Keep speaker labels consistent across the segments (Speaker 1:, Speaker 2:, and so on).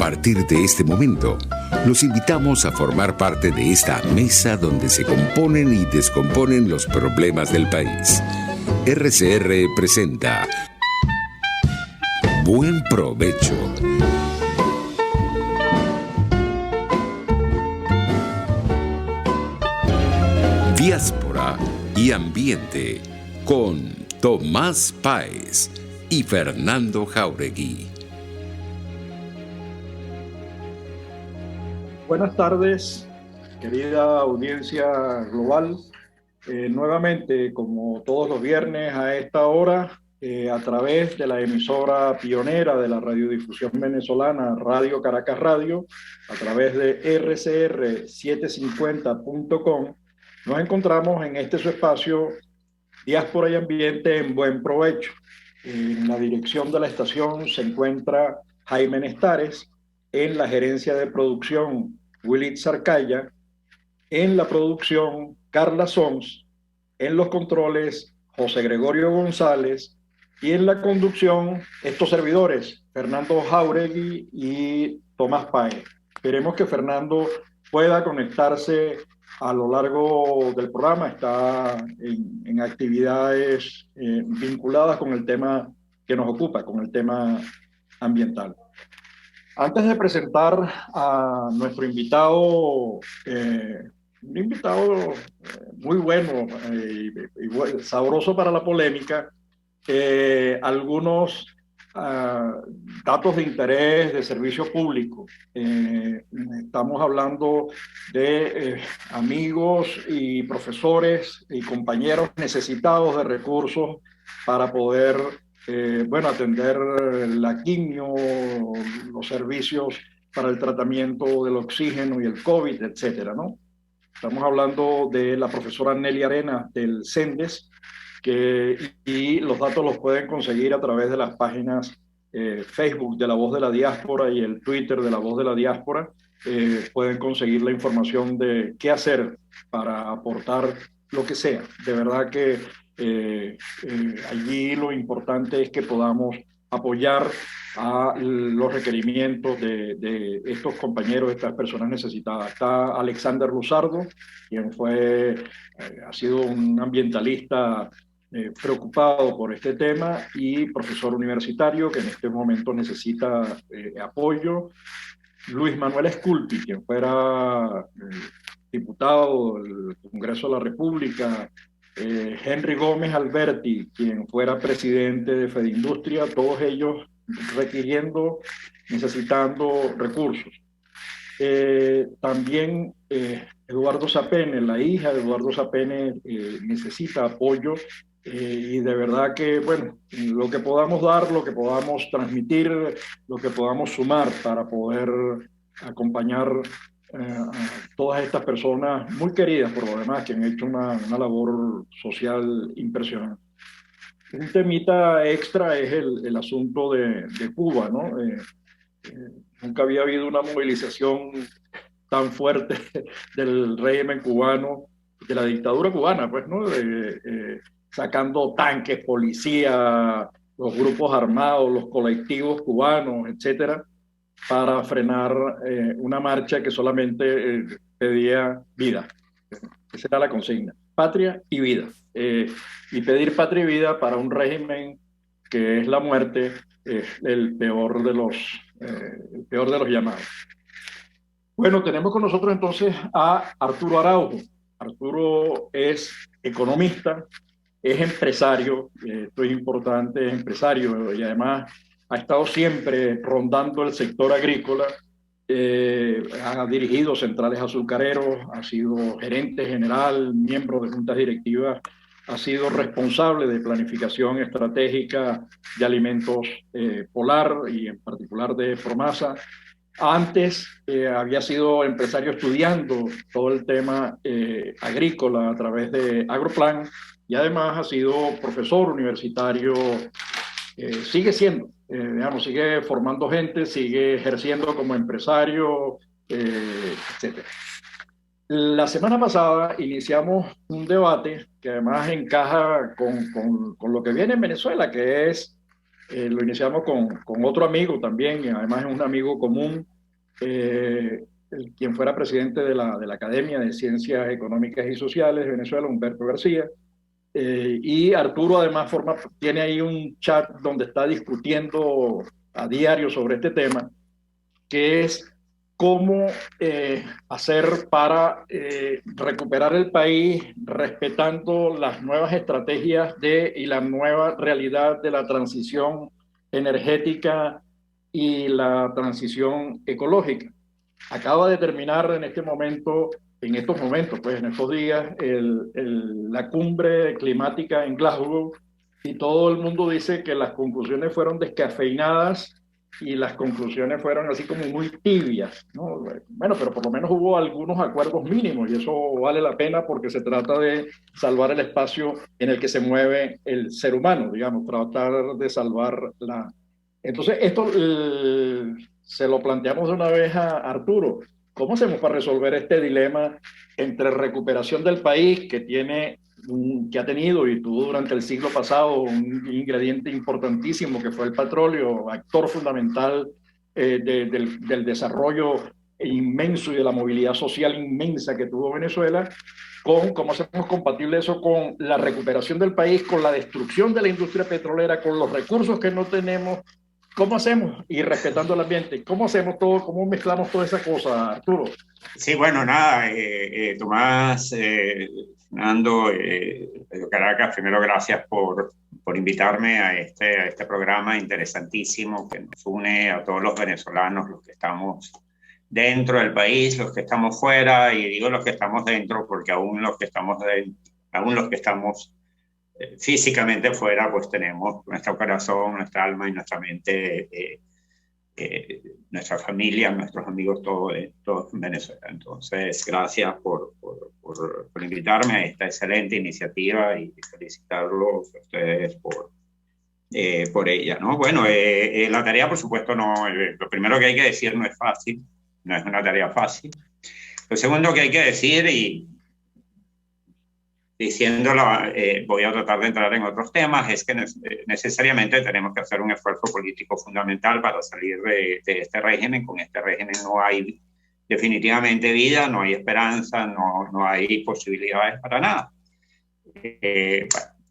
Speaker 1: partir de este momento, los invitamos a formar parte de esta mesa donde se componen y descomponen los problemas del país. RCR presenta Buen Provecho. Diáspora y Ambiente con Tomás Páez y Fernando Jáuregui.
Speaker 2: Buenas tardes, querida audiencia global. Nuevamente, como todos los viernes a esta hora, a través de la emisora pionera de la radiodifusión venezolana, Radio Caracas Radio, a través de rcr750.com, nos encontramos en este su espacio, Diáspora y Ambiente en Buen Provecho. En la dirección de la estación se encuentra Jaime Nestares, en la gerencia de producción Willy Zarcaya, en la producción Carla Sons, en los controles José Gregorio González y en la conducción estos servidores Fernando Jáuregui y Tomás Páez. Esperemos que Fernando pueda conectarse a lo largo del programa. Está en actividades vinculadas con el tema que nos ocupa, con el tema ambiental. Antes de presentar a nuestro invitado, un invitado muy bueno y sabroso para la polémica, algunos datos de interés de servicio público. Estamos hablando de amigos y profesores y compañeros necesitados de recursos para poder atender la quimio, los servicios para el tratamiento del oxígeno y el COVID, etcétera, ¿no? Estamos hablando de la profesora Nelly Arenas del CENDES, y los datos los pueden conseguir a través de las páginas Facebook de La Voz de la Diáspora y el Twitter de La Voz de la Diáspora. Pueden conseguir la información de qué hacer para aportar lo que sea. De verdad que allí lo importante es que podamos apoyar a los requerimientos de estos compañeros, de estas personas necesitadas. Está Alexander Luzardo, quien ha sido un ambientalista preocupado por este tema y profesor universitario que en este momento necesita apoyo. Luis Manuel Esculpi, quien fuera diputado del Congreso de la República, Henry Gómez Alberti, quien fuera presidente de Fedindustria, todos ellos necesitando recursos. También Eduardo Sapene, la hija de Eduardo Sapene, necesita apoyo, y de verdad que, bueno, lo que podamos dar, lo que podamos transmitir, lo que podamos sumar para poder acompañar a todas estas personas muy queridas por lo demás, que han hecho una labor social impresionante. Un temita extra es el asunto de Cuba, ¿no? Nunca había habido una movilización tan fuerte del régimen cubano, de la dictadura cubana, pues, ¿no? Sacando tanques, policía, los grupos armados, los colectivos cubanos, etcétera, para frenar una marcha que solamente pedía vida. Esa era la consigna: patria y vida. Y pedir patria y vida para un régimen que es la muerte es el peor de los llamados. Bueno, tenemos con nosotros entonces a Arturo Araujo. Arturo es economista, es empresario, esto es importante, es empresario, y además ha estado siempre rondando el sector agrícola. Ha dirigido centrales azucareros, ha sido gerente general, miembro de juntas directivas, ha sido responsable de planificación estratégica de alimentos Polar y en particular de Promasa. Antes había sido empresario estudiando todo el tema agrícola a través de Agroplan, y además ha sido profesor universitario. Sigue siendo, sigue formando gente, sigue ejerciendo como empresario, etc. La semana pasada iniciamos un debate que además encaja con lo que viene en Venezuela, que es, lo iniciamos con otro amigo también, y además es un amigo común, quien fuera presidente de la Academia de Ciencias Económicas y Sociales de Venezuela, Humberto García. Y Arturo además tiene ahí un chat donde está discutiendo a diario sobre este tema, que es cómo hacer para recuperar el país respetando las nuevas estrategias y la nueva realidad de la transición energética y la transición ecológica. Acaba de terminar en estos momentos, pues en estos días, la cumbre climática en Glasgow, y todo el mundo dice que las conclusiones fueron descafeinadas y las conclusiones fueron así como muy tibias, ¿no? Bueno, pero por lo menos hubo algunos acuerdos mínimos y eso vale la pena porque se trata de salvar el espacio en el que se mueve el ser humano, digamos, tratar de salvar la... Entonces, esto se lo planteamos de una vez a Arturo. ¿Cómo hacemos para resolver este dilema entre recuperación del país que ha tenido y tuvo durante el siglo pasado un ingrediente importantísimo que fue el petróleo, actor fundamental del desarrollo inmenso y de la movilidad social inmensa que tuvo Venezuela, cómo hacemos compatible eso con la recuperación del país, con la destrucción de la industria petrolera, con los recursos que no tenemos? ¿Cómo hacemos? Y respetando el ambiente, ¿cómo hacemos todo? ¿Cómo mezclamos toda esa cosa, Arturo?
Speaker 3: Sí, bueno, nada, Tomás, Fernando, Caracas, primero gracias por invitarme a este programa interesantísimo que nos une a todos los venezolanos, los que estamos dentro del país, los que estamos fuera, y digo los que estamos dentro porque aún los que estamos físicamente fuera, pues tenemos nuestro corazón, nuestra alma y nuestra mente, nuestra familia, nuestros amigos, todos en Venezuela. Entonces, gracias por invitarme a esta excelente iniciativa y felicitarlos a ustedes por ella, ¿no? Bueno, la tarea, por supuesto, lo primero que hay que decir no es fácil, no es una tarea fácil. Lo segundo que hay que decir, y diciéndolo, voy a tratar de entrar en otros temas, es que necesariamente tenemos que hacer un esfuerzo político fundamental para salir de este régimen. Con este régimen no hay definitivamente vida, no hay esperanza, no hay posibilidades para nada. Bueno,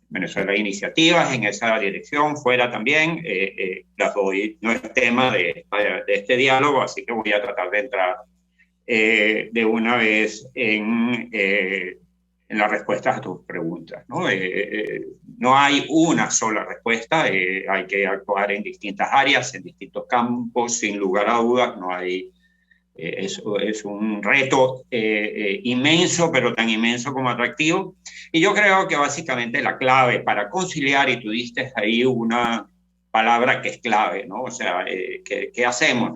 Speaker 3: Venezuela hay iniciativas en esa dirección, fuera también, las doy, no es tema de este diálogo, así que voy a tratar de entrar de una vez en las respuestas a tus preguntas, ¿no? No hay una sola respuesta, hay que actuar en distintas áreas, en distintos campos, sin lugar a dudas. No hay, es un reto inmenso, pero tan inmenso como atractivo. Y yo creo que básicamente la clave para conciliar, y tú diste ahí una palabra que es clave, ¿no? O sea, ¿qué hacemos?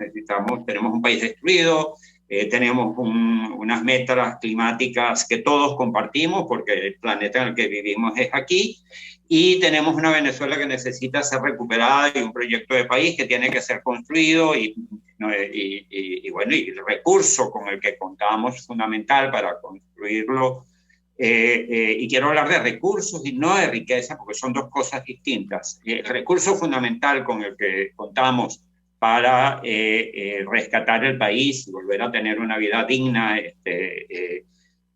Speaker 3: Tenemos un país destruido, tenemos unas metas climáticas que todos compartimos porque el planeta en el que vivimos es aquí, y tenemos una Venezuela que necesita ser recuperada y un proyecto de país que tiene que ser construido y bueno, y el recurso con el que contamos es fundamental para construirlo. Y quiero hablar de recursos y no de riqueza, porque son dos cosas distintas. El recurso fundamental con el que contamos para rescatar el país y volver a tener una vida digna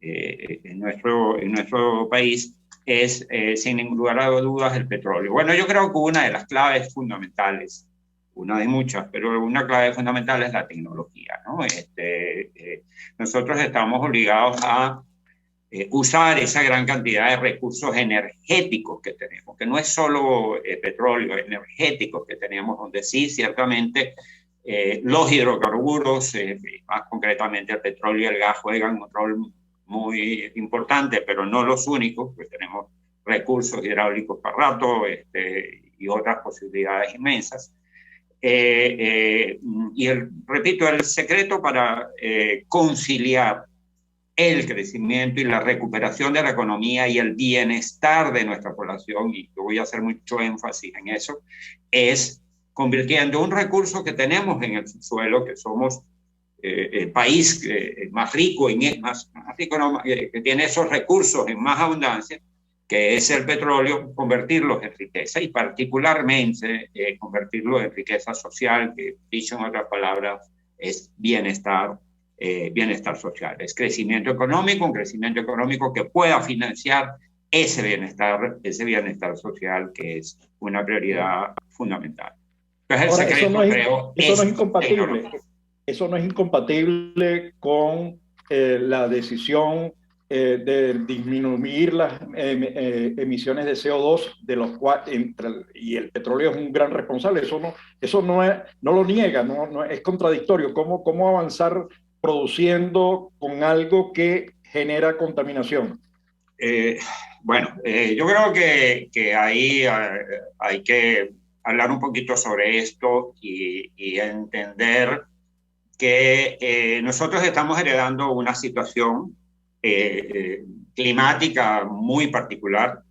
Speaker 3: en nuestro país es, sin ningún lugar a dudas, el petróleo. Bueno, yo creo que una de las claves fundamentales, una de muchas, pero una clave fundamental es la tecnología, ¿no? Nosotros estamos obligados a usar esa gran cantidad de recursos energéticos que tenemos, que no es solo petróleo, energéticos que tenemos, donde sí, ciertamente, los hidrocarburos, más concretamente el petróleo y el gas, juegan un rol muy importante, pero no los únicos, pues tenemos recursos hidráulicos para rato y otras posibilidades inmensas. Repito, el secreto para conciliar el crecimiento y la recuperación de la economía y el bienestar de nuestra población, y yo voy a hacer mucho énfasis en eso, es convirtiendo un recurso que tenemos en el subsuelo, que somos el país más rico, que tiene esos recursos en más abundancia, que es el petróleo, convertirlos en riqueza, y particularmente convertirlos en riqueza social, que dicho en otras palabras, es bienestar, bienestar social, es crecimiento económico, un crecimiento económico que pueda financiar ese bienestar social que es una prioridad fundamental. Entonces,
Speaker 2: Ahora,
Speaker 3: el secreto, creo,
Speaker 2: eso no es incompatible.
Speaker 3: tecnología.
Speaker 2: Eso no es incompatible con la decisión de disminuir las emisiones de CO2 de los y el petróleo es un gran responsable. Eso no lo niega, no es contradictorio. ¿Cómo avanzar produciendo con algo que genera contaminación?
Speaker 3: Bueno, yo creo que ahí hay que hablar un poquito sobre esto y entender que nosotros estamos heredando una situación climática muy particular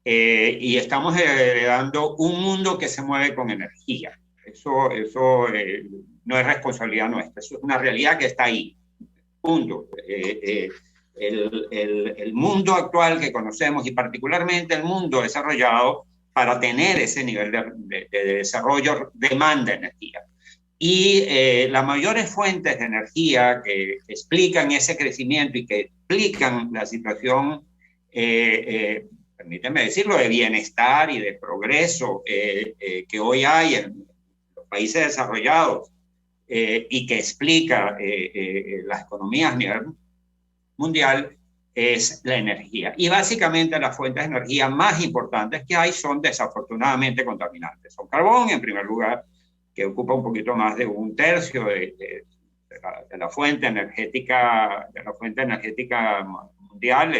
Speaker 3: y estamos heredando un mundo que se mueve con energía. Eso no es responsabilidad nuestra, eso es una realidad que está ahí. Punto. El mundo actual que conocemos y particularmente el mundo desarrollado para tener ese nivel de desarrollo demanda energía. Y las mayores fuentes de energía que explican ese crecimiento y que explican la situación, permíteme decirlo, de bienestar y de progreso que hoy hay en los países desarrollados y que explica las economías a nivel mundial, es la energía. Y básicamente las fuentes de energía más importantes que hay son desafortunadamente contaminantes. Son carbón, en primer lugar, que ocupa un poquito más de un tercio de la fuente energética mundial.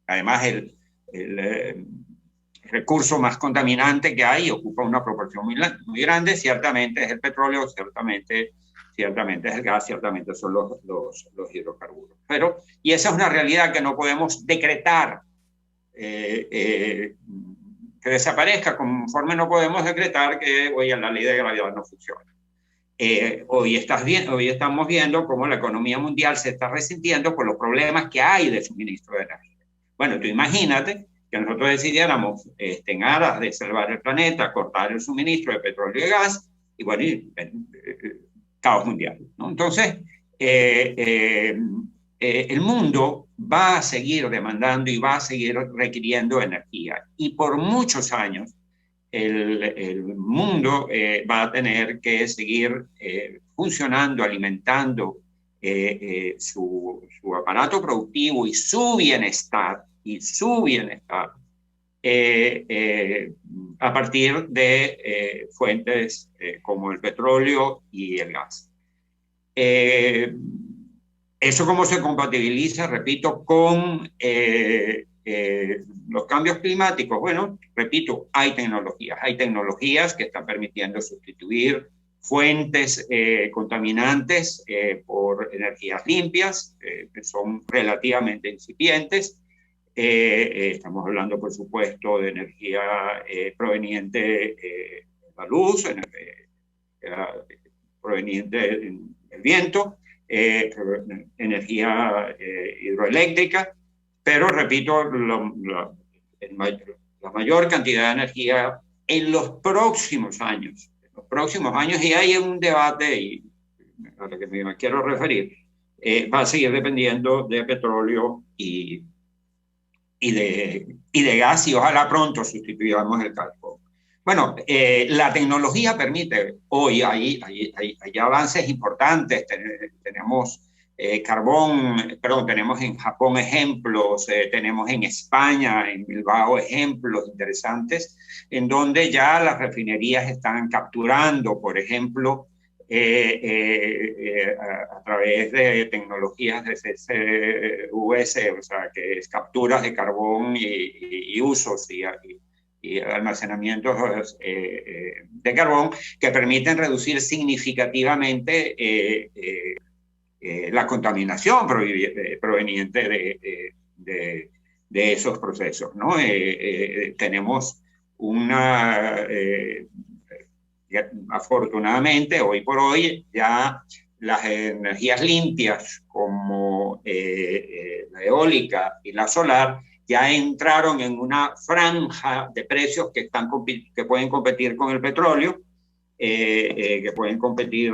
Speaker 3: Además el recurso más contaminante que hay, ocupa una proporción muy grande. Ciertamente es el petróleo, ciertamente es el gas, ciertamente son los hidrocarburos. Y esa es una realidad que no podemos decretar que desaparezca, conforme no podemos decretar que hoy la ley de gravedad no funciona. Hoy estamos viendo cómo la economía mundial se está resintiendo por los problemas que hay de suministro de energía. Bueno, tú imagínate que nosotros decidiéramos en aras de salvar el planeta, cortar el suministro de petróleo y gas, y bueno, caos mundial, ¿no? Entonces, el mundo va a seguir demandando y va a seguir requiriendo energía. Y por muchos años el mundo va a tener que seguir funcionando, alimentando su aparato productivo y su bienestar, a partir de fuentes como el petróleo y el gas. ¿Eso cómo se compatibiliza, repito, con los cambios climáticos? Bueno, repito, hay tecnologías que están permitiendo sustituir fuentes contaminantes por energías limpias, que son relativamente incipientes. Estamos hablando, por supuesto, de energía proveniente de la luz, proveniente del viento, energía hidroeléctrica, pero repito, la mayor cantidad de energía en los próximos años, y hay un debate y a lo que me quiero referir, va a seguir dependiendo de petróleo y de gas, y ojalá pronto sustituyamos el carbón. Bueno, la tecnología permite, hoy hay avances importantes, tenemos tenemos en Japón ejemplos, tenemos en España, en Bilbao ejemplos interesantes, en donde ya las refinerías están capturando, por ejemplo, a través de tecnologías de CCUS, o sea, que es capturas de carbón y usos y almacenamientos de carbón, que permiten reducir significativamente la contaminación proveniente de esos procesos, ¿no? Tenemos afortunadamente, hoy por hoy, ya las energías limpias como la eólica y la solar ya entraron en una franja de precios que pueden competir con el petróleo, que pueden competir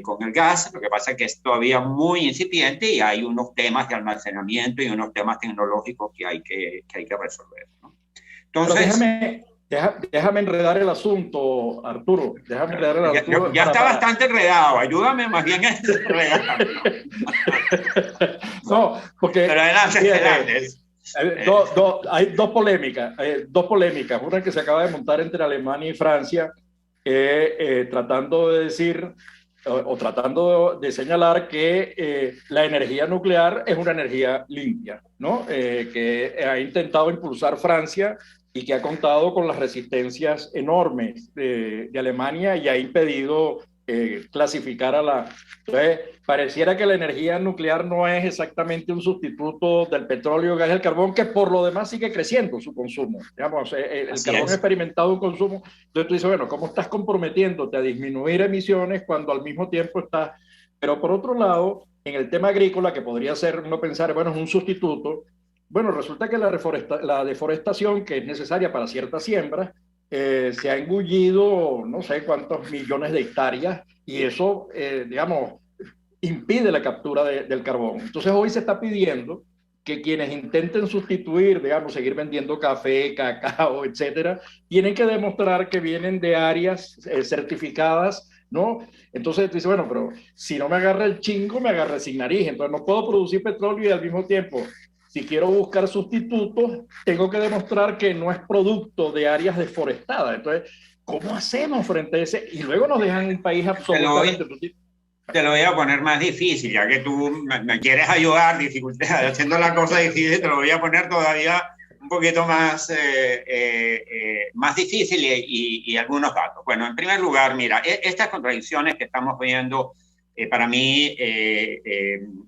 Speaker 3: con el gas. Lo que pasa es que es todavía muy incipiente y hay unos temas de almacenamiento y unos temas tecnológicos que hay que resolver, ¿no? Entonces,
Speaker 2: déjame enredar el asunto, Arturo. Déjame enredar el asunto.
Speaker 3: Ya está bastante enredado. Ayúdame más bien a enredar.
Speaker 2: No, porque...
Speaker 3: Pero adelante.
Speaker 2: Hay dos polémicas. Una que se acaba de montar entre Alemania y Francia, tratando de decir o tratando de señalar que la energía nuclear es una energía limpia, ¿no? Que ha intentado impulsar Francia y que ha contado con las resistencias enormes de Alemania y ha impedido clasificar a la... Entonces, pareciera que la energía nuclear no es exactamente un sustituto del petróleo, gas y el carbón, que por lo demás sigue creciendo su consumo. Digamos, el carbón ha experimentado un consumo. Entonces tú dices, bueno, ¿cómo estás comprometiéndote a disminuir emisiones cuando al mismo tiempo estás... Pero por otro lado, en el tema agrícola, que podría ser, uno pensar, bueno, es un sustituto. Bueno, resulta que la deforestación, que es necesaria para ciertas siembras, se ha engullido no sé cuántos millones de hectáreas y eso, digamos, impide la captura del carbón. Entonces hoy se está pidiendo que quienes intenten sustituir, digamos, seguir vendiendo café, cacao, etcétera, tienen que demostrar que vienen de áreas certificadas, ¿no? Entonces dice, bueno, pero si no me agarra el chingo, me agarra sin nariz. Entonces no puedo producir petróleo y al mismo tiempo, si quiero buscar sustitutos, tengo que demostrar que no es producto de áreas deforestadas. Entonces, ¿cómo hacemos frente a ese? Y luego nos dejan un país absolutamente...
Speaker 3: Te lo voy a poner más difícil, ya que tú me quieres ayudar, haciendo la cosa difícil, te lo voy a poner todavía un poquito más, más difícil y algunos datos. Bueno, en primer lugar, mira, estas contradicciones que estamos viendo para mí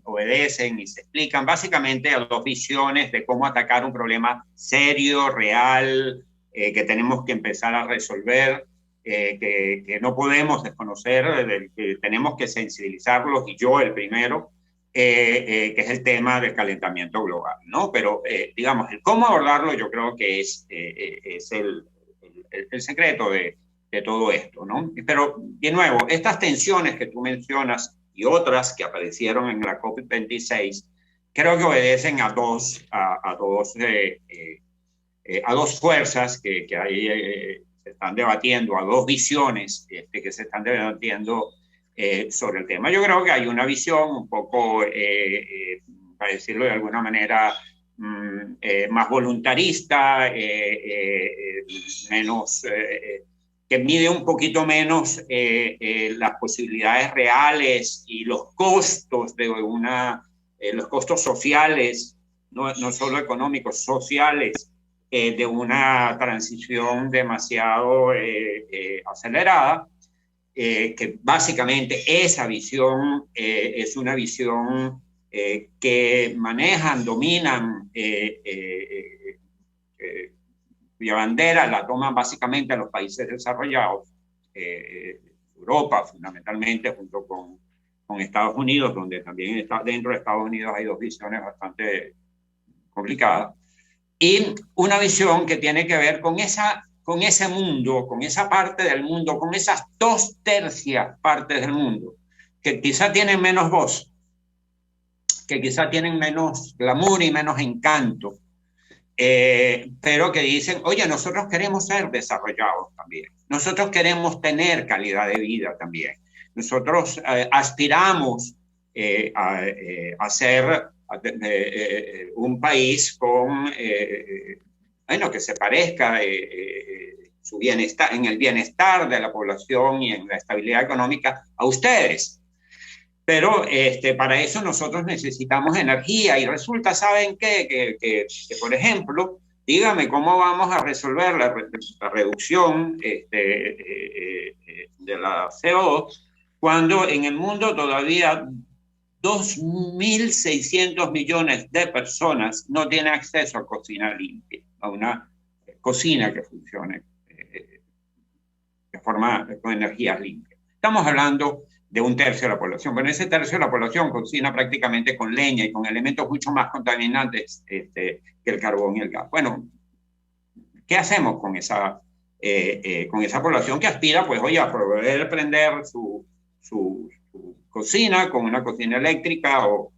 Speaker 3: obedecen y se explican básicamente a dos visiones de cómo atacar un problema serio, real, que tenemos que empezar a resolver. Que no podemos desconocer, que tenemos que sensibilizarlos, y yo el primero, que es el tema del calentamiento global, ¿no? Pero, digamos, el cómo abordarlo yo creo que es el secreto de todo esto, ¿no? Pero, de nuevo, estas tensiones que tú mencionas y otras que aparecieron en la COP26, creo que obedecen a dos fuerzas que hay... se están debatiendo, a dos visiones que se están debatiendo sobre el tema. Yo creo que hay una visión un poco, para decirlo de alguna manera, más voluntarista, menos, que mide un poquito menos las posibilidades reales y los costos de los costos sociales, no solo económicos, sociales, de una transición demasiado acelerada, que básicamente esa visión es una visión que manejan, dominan, cuya bandera la toman básicamente a los países desarrollados, Europa fundamentalmente, junto con Estados Unidos, donde también dentro de Estados Unidos hay dos visiones bastante complicadas. Y una visión que tiene que ver con ese mundo, con esa parte del mundo, con esas 2/3 partes del mundo, que quizá tienen menos voz, que quizá tienen menos glamour y menos encanto, pero que dicen, oye, nosotros queremos ser desarrollados también, nosotros queremos tener calidad de vida también, nosotros aspiramos a ser... un país con, bueno, que se parezca su bienestar, en el bienestar de la población y en la estabilidad económica a ustedes. Pero para eso nosotros necesitamos energía y resulta, ¿saben qué? Que por ejemplo, dígame cómo vamos a resolver la reducción de la CO2 cuando en el mundo todavía 2.600 millones de personas no tienen acceso a cocina limpia, a una cocina que funcione de forma con energías limpias. Estamos hablando de 1/3 de la población. Bueno, ese tercio de la población cocina prácticamente con leña y con elementos mucho más contaminantes que el carbón y el gas. Bueno, ¿qué hacemos con esa con esa población que aspira, pues, oye, a poder prender su cocina con una cocina eléctrica o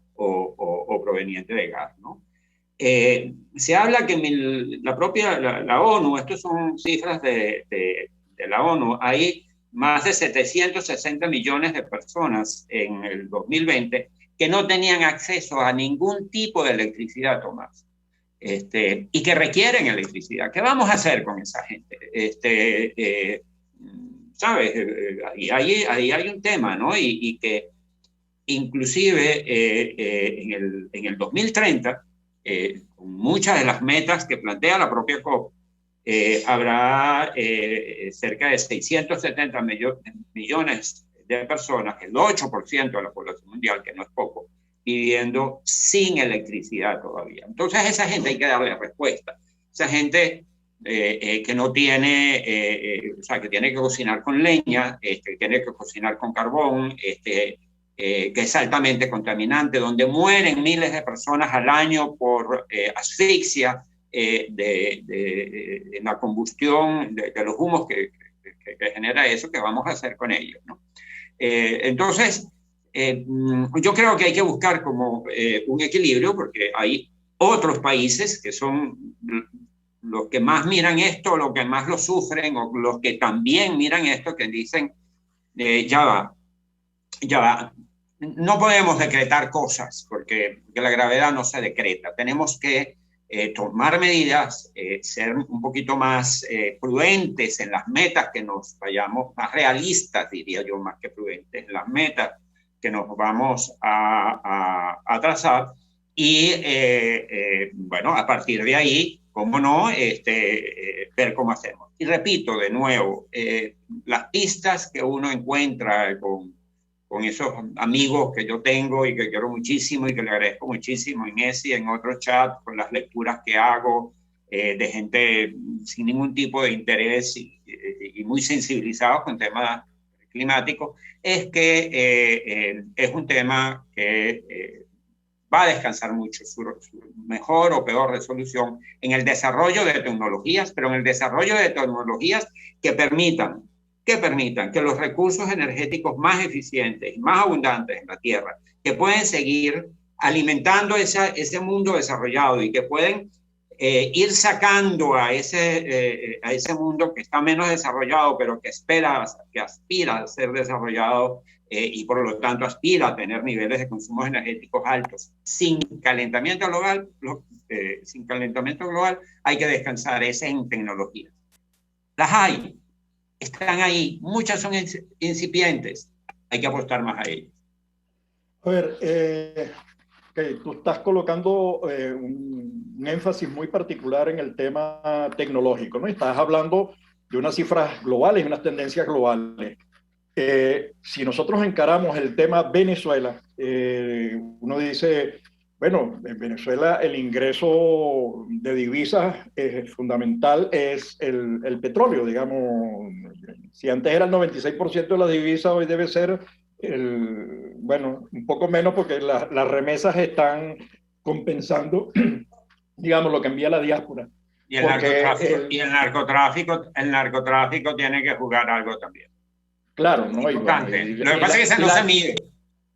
Speaker 3: proveniente de gas, ¿no? Se habla que la ONU, estas son cifras de la ONU, hay más de 760 millones de personas en el 2020 que no tenían acceso a ningún tipo de electricidad, Tomás, y que requieren electricidad. ¿Qué vamos a hacer con esa gente? ¿Sabes? Ahí hay un tema, ¿no? Y que inclusive en el 2030, con muchas de las metas que plantea la propia COP, habrá cerca de 670 millones de personas, el 8% de la población mundial, que no es poco, viviendo sin electricidad todavía. Entonces a esa gente hay que darle respuesta. Esa gente que no tiene, o sea, que tiene que cocinar con leña, que tiene que cocinar con carbón, que es altamente contaminante, donde mueren miles de personas al año por asfixia de la combustión de los humos que genera eso. ¿Qué vamos a hacer con ellos, ¿no? Entonces, yo creo que hay que buscar como un equilibrio, porque hay otros países que son los que más miran esto, los que más lo sufren, o los que también miran esto, que dicen, ya va, no podemos decretar cosas, porque la gravedad no se decreta. Tenemos que tomar medidas, ser un poquito más prudentes en las metas que nos vayamos, más realistas, diría yo, más que prudentes, en las metas que nos vamos a trazar, y bueno, a partir de ahí, cómo no, ver cómo hacemos. Y repito de nuevo, las pistas que uno encuentra con esos amigos que yo tengo y que quiero muchísimo y que le agradezco muchísimo en ese y en otros chats, con las lecturas que hago de gente sin ningún tipo de interés y muy sensibilizados con temas climáticos, es que es un tema que va a descansar mucho su mejor o peor resolución en el desarrollo de tecnologías, pero en el desarrollo de tecnologías que permitan que los recursos energéticos más eficientes y más abundantes en la Tierra, que pueden seguir alimentando ese mundo desarrollado y que pueden ir sacando a ese mundo que está menos desarrollado, pero que aspira a ser desarrollado y por lo tanto aspira a tener niveles de consumos energéticos altos. Sin calentamiento global, hay que descansar en tecnologías. Las hay. Están ahí, muchas son incipientes, hay que apostar más a ellas.
Speaker 2: A ver, tú estás colocando un énfasis muy particular en el tema tecnológico, ¿no? Estás hablando de unas cifras globales, unas tendencias globales. Si nosotros encaramos el tema Venezuela, uno dice, bueno, en Venezuela el ingreso de divisas fundamental es el petróleo, digamos. Si antes era el 96% de las divisas, hoy debe ser, bueno, un poco menos, porque las remesas están compensando, digamos, lo que envía la diáspora.
Speaker 3: Y el narcotráfico tiene que jugar algo también.
Speaker 2: Claro, ¿no?
Speaker 3: Importante. Lo que pasa es que esa no se mide.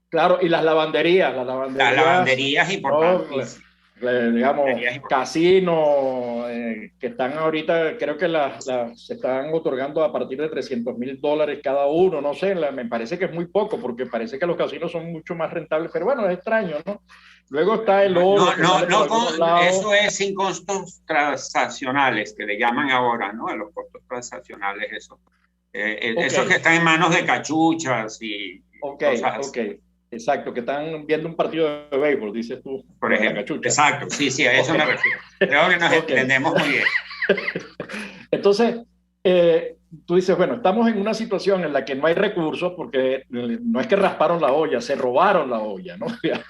Speaker 2: Claro, y las lavanderías.
Speaker 3: Las lavanderías importantes.
Speaker 2: Digamos, casinos que están ahorita, creo que se están otorgando a partir de $300,000 cada uno, no sé, me parece que es muy poco, porque parece que los casinos son mucho más rentables, pero bueno, es extraño, ¿no? Luego está el oro.
Speaker 3: Eso es sin costos transaccionales, que le llaman ahora, ¿no? A los costos transaccionales, eso. Esos que están en manos de cachuchas y cosas así.
Speaker 2: Exacto, que están viendo un partido de béisbol, dices tú.
Speaker 3: Por ejemplo, exacto, sí, a eso me refiero. Creo que nos entendemos muy bien.
Speaker 2: Entonces, tú dices, bueno, estamos en una situación en la que no hay recursos, porque no es que rasparon la olla, se robaron la olla, ¿no?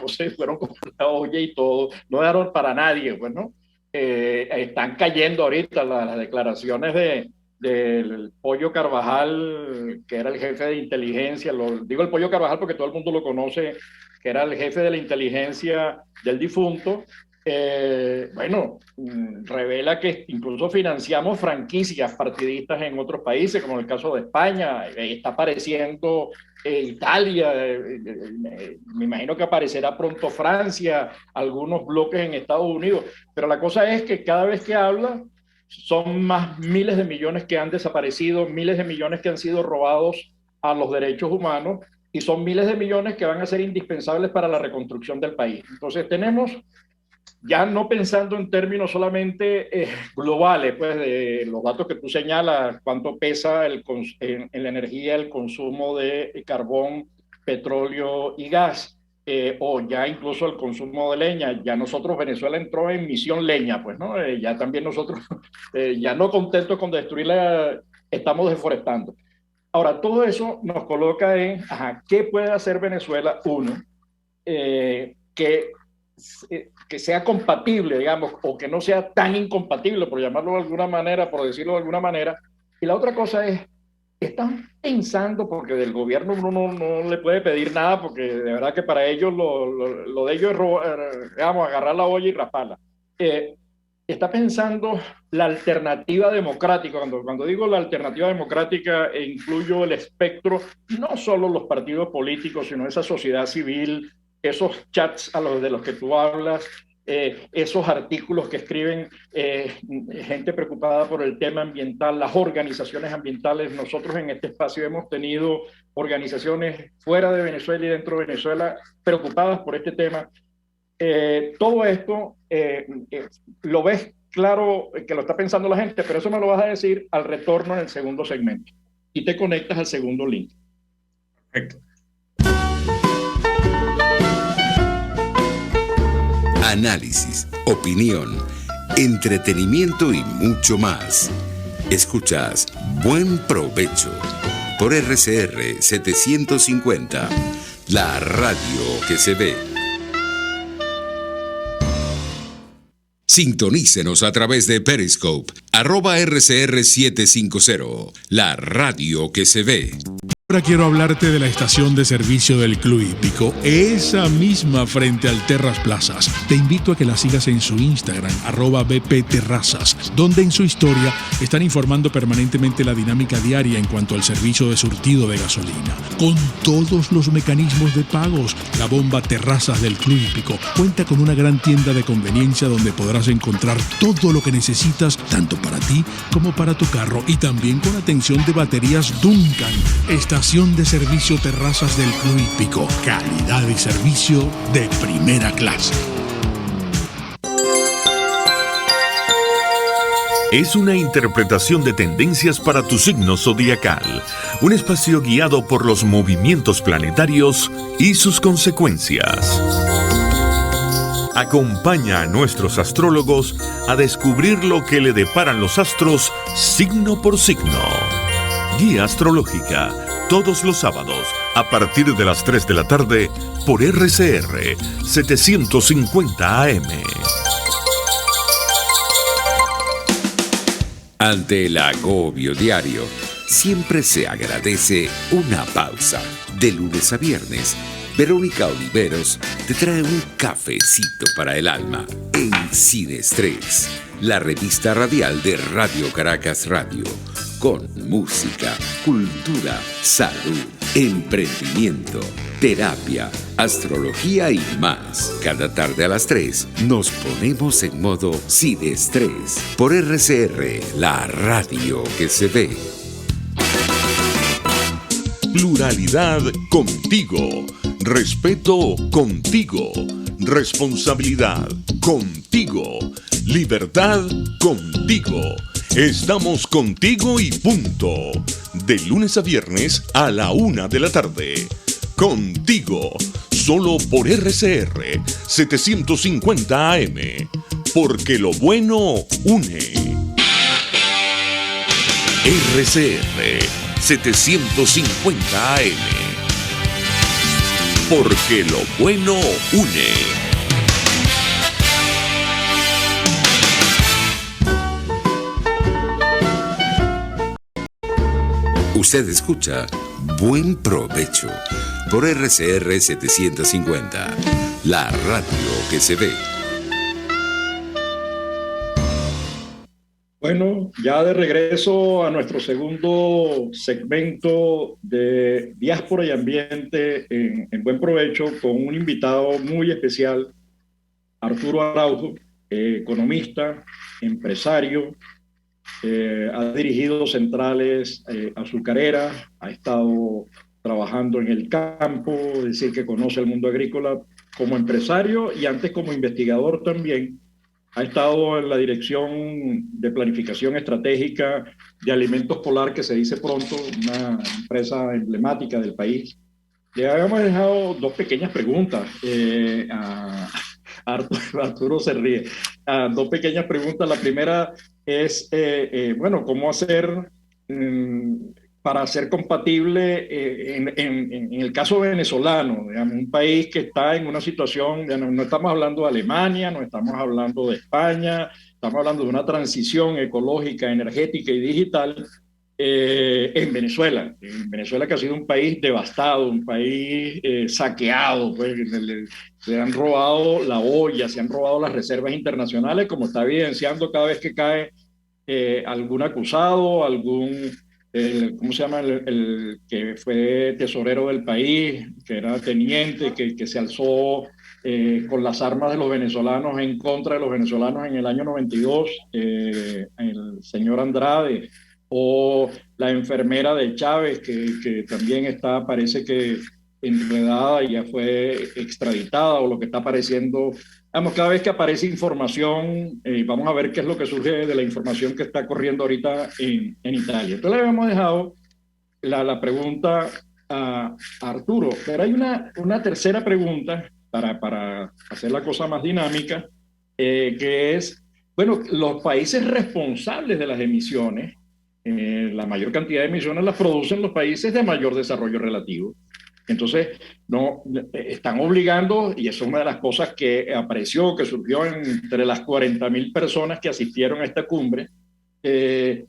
Speaker 2: Se fueron con la olla y todo, no dejaron para nadie, pues, ¿no? Están cayendo ahorita las declaraciones del Pollo Carvajal, que era el jefe de inteligencia, digo el Pollo Carvajal porque todo el mundo lo conoce, que era el jefe de la inteligencia del difunto, revela que incluso financiamos franquicias partidistas en otros países, como en el caso de España. Está apareciendo Italia, me imagino que aparecerá pronto Francia, algunos bloques en Estados Unidos, pero la cosa es que cada vez que habla son más miles de millones que han desaparecido, miles de millones que han sido robados a los derechos humanos, y son miles de millones que van a ser indispensables para la reconstrucción del país. Entonces tenemos, ya no pensando en términos solamente globales, pues de los datos que tú señalas, cuánto pesa en la energía el consumo de carbón, petróleo y gas, o ya incluso el consumo de leña. Ya nosotros, Venezuela entró en misión leña, pues, ¿no? Ya también nosotros, ya no contentos con destruirla, estamos deforestando. Ahora, todo eso nos coloca en, ¿qué puede hacer Venezuela? Uno, que sea compatible, digamos, o que no sea tan incompatible, por llamarlo de alguna manera, por decirlo de alguna manera. Y la otra cosa es, están pensando, porque del gobierno uno no le puede pedir nada, porque de verdad que para ellos lo de ellos es, digamos, agarrar la olla y rasparla. Está pensando la alternativa democrática. Cuando digo la alternativa democrática, incluyo el espectro, no solo los partidos políticos, sino esa sociedad civil, esos chats de los que tú hablas, esos artículos que escriben gente preocupada por el tema ambiental, las organizaciones ambientales. Nosotros en este espacio hemos tenido organizaciones fuera de Venezuela y dentro de Venezuela preocupadas por este tema. Todo esto lo ves claro que lo está pensando la gente, pero eso me lo vas a decir al retorno en el segundo segmento. Y te conectas al segundo link.
Speaker 3: Perfecto.
Speaker 1: Análisis, opinión, entretenimiento y mucho más. Escuchas Buen Provecho por RCR 750, la radio que se ve. Sintonícenos a través de Periscope, @RCR750, la radio que se ve.
Speaker 4: Ahora quiero hablarte de la estación de servicio del Club Hípico, esa misma frente al Terras Plazas. Te invito a que la sigas en su Instagram, @BPTerrazas, donde en su historia están informando permanentemente la dinámica diaria en cuanto al servicio de surtido de gasolina. Con todos los mecanismos de pagos, la bomba Terrazas del Club Hípico cuenta con una gran tienda de conveniencia donde podrás encontrar todo lo que necesitas, tanto para ti como para tu carro, y también con atención de baterías Duncan. Estación de servicio Terrazas del Club Hípico. Calidad y servicio de primera clase.
Speaker 5: Es una interpretación de tendencias para tu signo zodiacal. Un espacio guiado por los movimientos planetarios y sus consecuencias. Acompaña a nuestros astrólogos a descubrir lo que le deparan los astros signo por signo. Guía astrológica, todos los sábados, a partir de las 3 de la tarde, por RCR 750 AM.
Speaker 1: Ante el agobio diario, siempre se agradece una pausa. De lunes a viernes, Verónica Oliveros te trae un cafecito para el alma en Sin Estrés, la revista radial de Radio Caracas Radio, con música, cultura, salud, emprendimiento, terapia, astrología y más. Cada tarde a las 3 nos ponemos en modo Sin Estrés por RCR, la radio que se ve.
Speaker 5: Pluralidad contigo. Respeto contigo. Responsabilidad contigo. Libertad contigo. Estamos contigo y punto. De lunes a viernes a la 1 de la tarde. Contigo. Solo por RCR 750 AM. Porque lo bueno une. RCR 750 AM. Porque lo bueno une.
Speaker 1: Usted escucha Buen Provecho por RCR 750, la radio que se ve.
Speaker 2: Bueno, ya de regreso a nuestro segundo segmento de Diáspora y Ambiente en Buen Provecho, con un invitado muy especial, Arturo Araujo, economista, empresario, ha dirigido centrales azucareras, ha estado trabajando en el campo, es decir, que conoce el mundo agrícola como empresario y antes como investigador también. Ha estado en la dirección de planificación estratégica de Alimentos Polar, que se dice pronto, una empresa emblemática del país. Le habíamos dejado dos pequeñas preguntas Arturo se ríe. Dos pequeñas preguntas. La primera es, bueno, ¿cómo hacer para ser compatible en el caso venezolano, digamos, un país que está en una situación, no estamos hablando de Alemania, no estamos hablando de España, estamos hablando de una transición ecológica, energética y digital en Venezuela. En Venezuela, que ha sido un país devastado, un país saqueado, pues, se han robado la olla, se han robado las reservas internacionales, como está evidenciando cada vez que cae algún acusado, ¿cómo se llama? El que fue tesorero del país, que era teniente, que se alzó con las armas de los venezolanos en contra de los venezolanos en el año 92, el señor Andrade, o la enfermera de Chávez, que también está, parece que enredada y ya fue extraditada, o lo que está apareciendo. Vamos, cada vez que aparece información, vamos a ver qué es lo que surge de la información que está corriendo ahorita en Italia. Entonces le habíamos dejado la pregunta a Arturo, pero hay una tercera pregunta para hacer la cosa más dinámica, que es, bueno, los países responsables de las emisiones, la mayor cantidad de emisiones las producen los países de mayor desarrollo relativo. Entonces, no, están obligando, y eso es una de las cosas que apareció, que surgió entre las 40.000 personas que asistieron a esta cumbre, que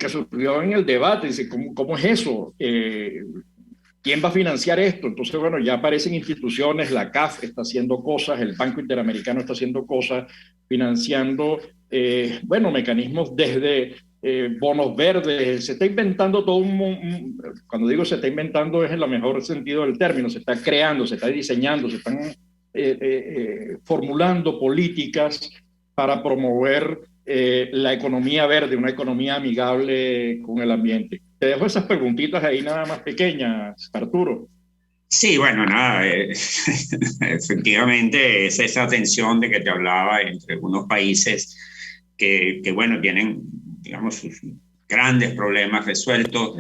Speaker 2: surgió en el debate, dice, ¿cómo es eso? ¿Quién va a financiar esto? Entonces, bueno, ya aparecen instituciones, la CAF está haciendo cosas, el Banco Interamericano está haciendo cosas, financiando, bueno, mecanismos desde bonos verdes, se está inventando todo cuando digo se está inventando es en el mejor sentido del término, se está creando, se está diseñando, se están formulando políticas para promover la economía verde, una economía amigable con el ambiente. Te dejo esas preguntitas ahí nada más pequeñas, Arturo.
Speaker 3: Sí, bueno, nada, efectivamente es esa tensión de que te hablaba entre unos países que bueno, tienen, digamos, sus grandes problemas resueltos,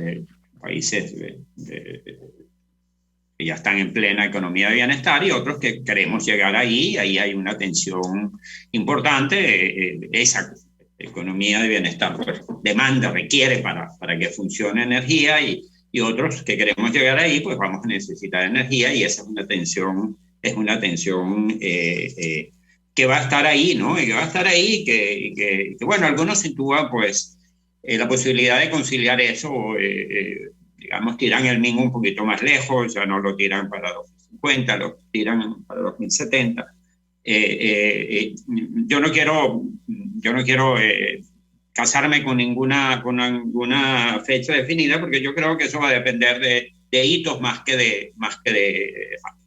Speaker 3: países que ya están en plena economía de bienestar, y otros que queremos llegar ahí hay una tensión importante. Esa economía de bienestar pues, demanda, requiere para que funcione energía, y otros que queremos llegar ahí, pues vamos a necesitar energía, y esa es una tensión que va a estar ahí, ¿no? Y que va a estar ahí, que bueno, algunos sitúan pues la posibilidad de conciliar eso, digamos, tiran el MIN un poquito más lejos, ya no lo tiran para 2050, lo tiran para 2070. Yo no quiero casarme con ninguna fecha definida, porque yo creo que eso va a depender de hitos más que de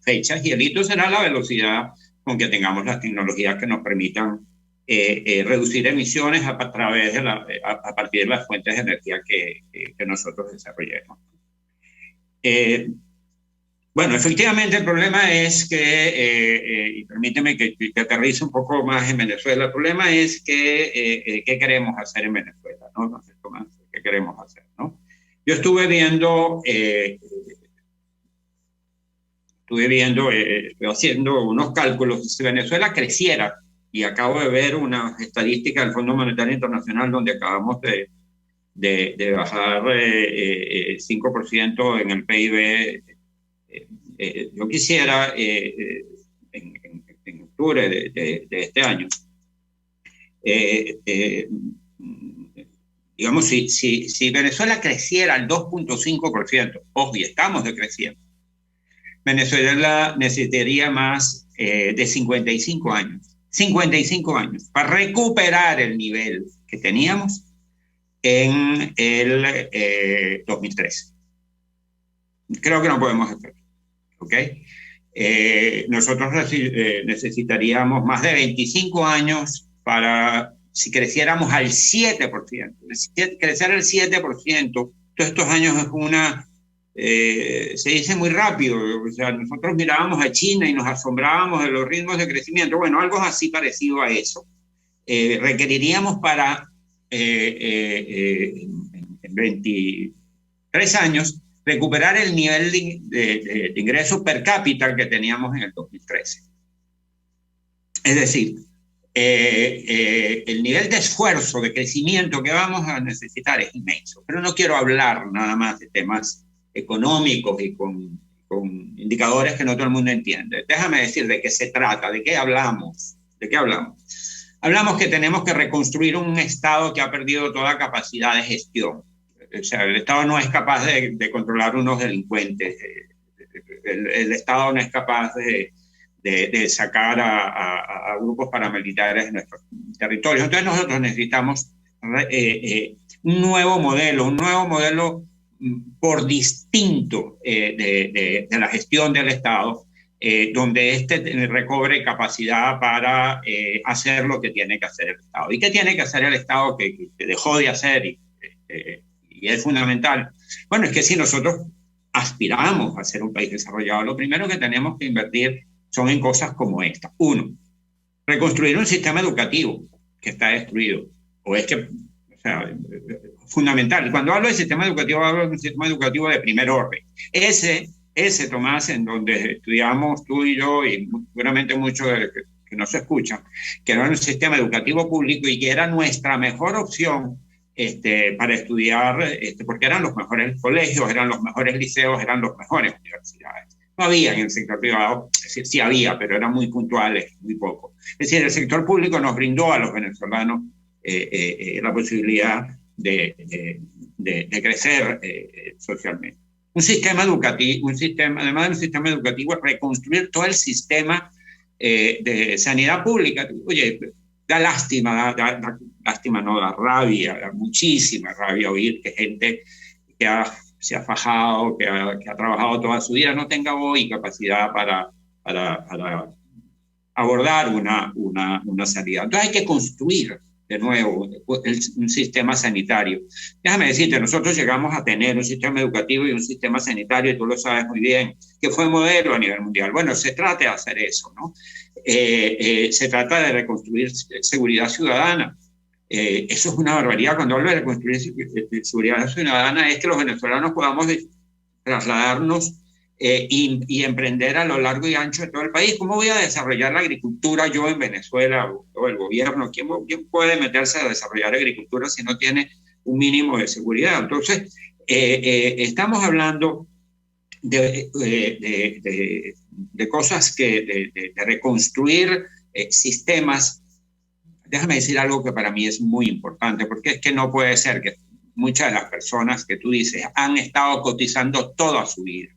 Speaker 3: fechas, y el hito será la velocidad con que tengamos las tecnologías que nos permitan reducir emisiones a partir de las fuentes de energía que nosotros desarrollemos. Bueno, efectivamente el problema es que, y permíteme que aterrice un poco más en Venezuela, el problema es que ¿qué queremos hacer en Venezuela? ¿No? ¿Qué queremos hacer? ¿No? Yo estuve haciendo unos cálculos. Si Venezuela creciera, y acabo de ver una estadística del Fondo Monetario Internacional donde acabamos de bajar 5% en el PIB, yo quisiera, en octubre de este año, digamos, si Venezuela creciera al 2.5%, ojo, y estamos decreciendo, Venezuela necesitaría más de 55 años para recuperar el nivel que teníamos en el 2013. Creo que no podemos hacerlo, ¿ok? Nosotros necesitaríamos más de 25 años para, si creciéramos al 7%, crecer al 7%, todos estos años es se dice muy rápido. O sea, nosotros mirábamos a China y nos asombrábamos de los ritmos de crecimiento. Bueno, algo así parecido a eso. Requeriríamos para en 23 años recuperar el nivel de ingreso per cápita que teníamos en el 2013. Es decir, el nivel de esfuerzo, de crecimiento que vamos a necesitar es inmenso. Pero no quiero hablar nada más de temas económicos y con indicadores que no todo el mundo entiende. Déjame decir de qué se trata, de qué hablamos. ¿De qué hablamos? Hablamos que tenemos que reconstruir un Estado que ha perdido toda capacidad de gestión. O sea, el Estado no es capaz de controlar unos delincuentes. El Estado no es capaz de sacar a grupos paramilitares de nuestros territorios. Entonces nosotros necesitamos un nuevo modelo por distinto de la gestión del Estado, donde recobre capacidad para hacer lo que tiene que hacer el Estado. ¿Y qué tiene que hacer el Estado que dejó de hacer y es fundamental? Bueno, es que si nosotros aspiramos a ser un país desarrollado, lo primero que tenemos que invertir son en cosas como esta. Uno, reconstruir un sistema educativo que está destruido. Fundamental. Cuando hablo de sistema educativo, hablo de un sistema educativo de primer orden. Ese, Tomás, en donde estudiamos tú y yo, y seguramente muchos de los que nos escuchan, que era un sistema educativo público y que era nuestra mejor opción para estudiar, porque eran los mejores colegios, eran los mejores liceos, eran las mejores universidades. No había en el sector privado, es decir, sí había, pero eran muy puntuales, muy poco. Es decir, el sector público nos brindó a los venezolanos la posibilidad de crecer socialmente. Además de un sistema educativo, reconstruir todo el sistema de sanidad pública. Oye, da lástima, da rabia, da muchísima rabia oír que gente que se ha fajado, que ha trabajado toda su vida, no tenga hoy capacidad para abordar una sanidad. Entonces hay que construir de nuevo un sistema sanitario. Déjame decirte, nosotros llegamos a tener un sistema educativo y un sistema sanitario, y tú lo sabes muy bien, que fue modelo a nivel mundial. Bueno, se trata de hacer eso, ¿no? Se trata de reconstruir seguridad ciudadana. Eso es una barbaridad. Cuando hablo de reconstruir seguridad ciudadana es que los venezolanos podamos trasladarnos y emprender a lo largo y ancho de todo el país. ¿Cómo voy a desarrollar la agricultura yo en Venezuela o el gobierno? ¿Quién puede meterse a desarrollar agricultura si no tiene un mínimo de seguridad? Entonces, estamos hablando de cosas de reconstruir sistemas. Déjame decir algo que para mí es muy importante, porque es que no puede ser que muchas de las personas que tú dices han estado cotizando toda su vida,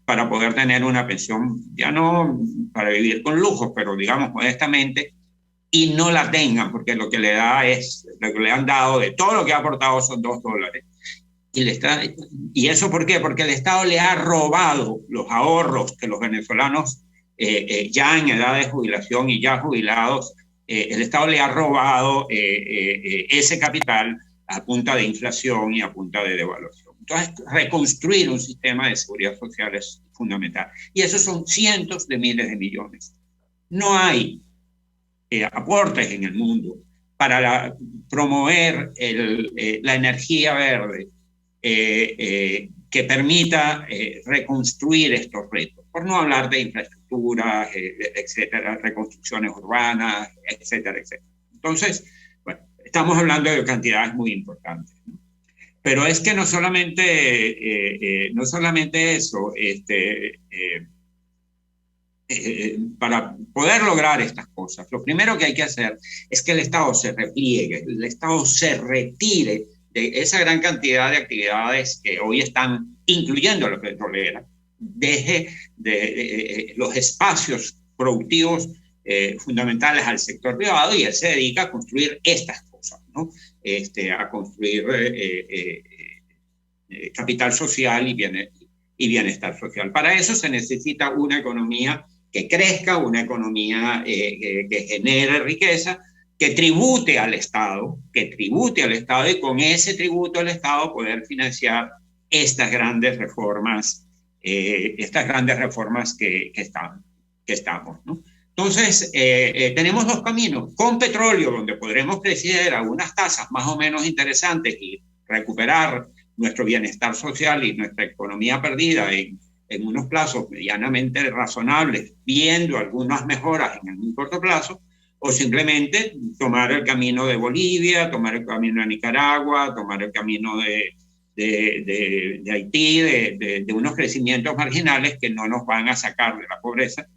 Speaker 3: para poder tener una pensión, ya no para vivir con lujos, pero digamos modestamente, y no la tengan, porque lo que le han dado de todo lo que ha aportado son $2. ¿Y eso por qué? Porque el Estado le ha robado los ahorros que los venezolanos ya en edad de jubilación y ya jubilados, el Estado le ha robado ese capital a punta de inflación y a punta de devaluación. Entonces, reconstruir un sistema de seguridad social es fundamental. Y esos son cientos de miles de millones. No hay aportes en el mundo para promover la energía verde que permita reconstruir estos retos. Por no hablar de infraestructura, etcétera, reconstrucciones urbanas, etcétera, etcétera. Entonces, bueno, estamos hablando de cantidades muy importantes, ¿no? Pero es que no solamente eso, para poder lograr estas cosas, lo primero que hay que hacer es que el Estado se repliegue, el Estado se retire de esa gran cantidad de actividades que hoy están, incluyendo la petrolera, deje los espacios productivos fundamentales al sector privado, y él se dedica a construir estas cosas, ¿no? A construir capital social y bienestar social. Para eso se necesita una economía que crezca, una economía que genere riqueza, que tribute al Estado, y con ese tributo al Estado poder financiar estas grandes reformas que estamos, ¿no? Entonces, tenemos dos caminos. Con petróleo, donde podremos crecer a unas tasas más o menos interesantes y recuperar nuestro bienestar social y nuestra economía perdida en unos plazos medianamente razonables, viendo algunas mejoras en el muy corto plazo, o simplemente tomar el camino de Bolivia, tomar el camino de Nicaragua, tomar el camino de Haití, de unos crecimientos marginales que no nos van a sacar de la pobreza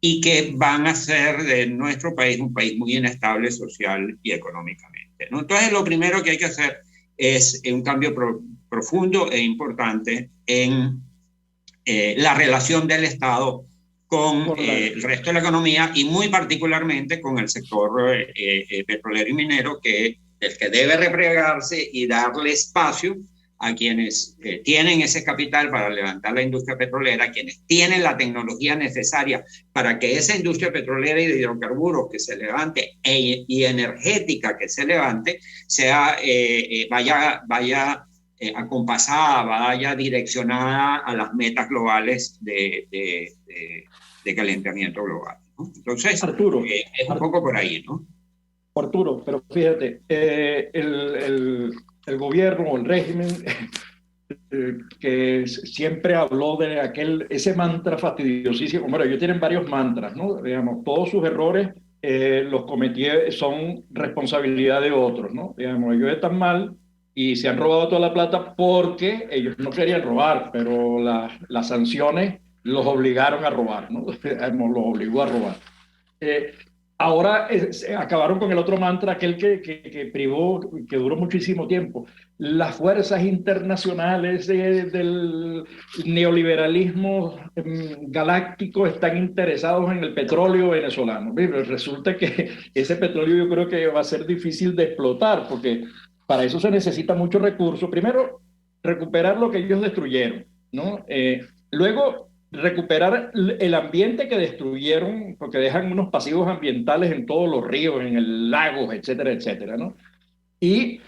Speaker 3: y que van a hacer de nuestro país un país muy inestable social y económicamente, ¿no? Entonces, lo primero que hay que hacer es un cambio profundo e importante en la relación del Estado con el resto de la economía, y muy particularmente con el sector petrolero y minero, que es el que debe replegarse y darle espacio a quienes tienen ese capital para levantar la industria petrolera, quienes tienen la tecnología necesaria para que esa industria petrolera y de hidrocarburos que se levante y energética que se levante vaya acompasada, vaya direccionada a las metas globales de calentamiento global, ¿no? Entonces,
Speaker 2: Arturo,
Speaker 3: es un poco por ahí, ¿no?
Speaker 2: Arturo, pero fíjate, el gobierno o el régimen que siempre habló de ese mantra fastidiosísimo. Bueno, ellos tienen varios mantras, ¿no? Digamos, todos sus errores los son responsabilidad de otros, ¿no? Digamos, ellos están mal y se han robado toda la plata porque ellos no querían robar, pero las sanciones los obligaron a robar, ¿no? Los obligó a robar. Ahora acabaron con el otro mantra, aquel que privó, que duró muchísimo tiempo. Las fuerzas internacionales del neoliberalismo galáctico están interesados en el petróleo venezolano. Pero resulta que ese petróleo yo creo que va a ser difícil de explotar, porque para eso se necesita mucho recurso. Primero, recuperar lo que ellos destruyeron, ¿no? Luego, recuperar el ambiente que destruyeron, porque dejan unos pasivos ambientales en todos los ríos, en el lagos, etcétera, etcétera, ¿no? Y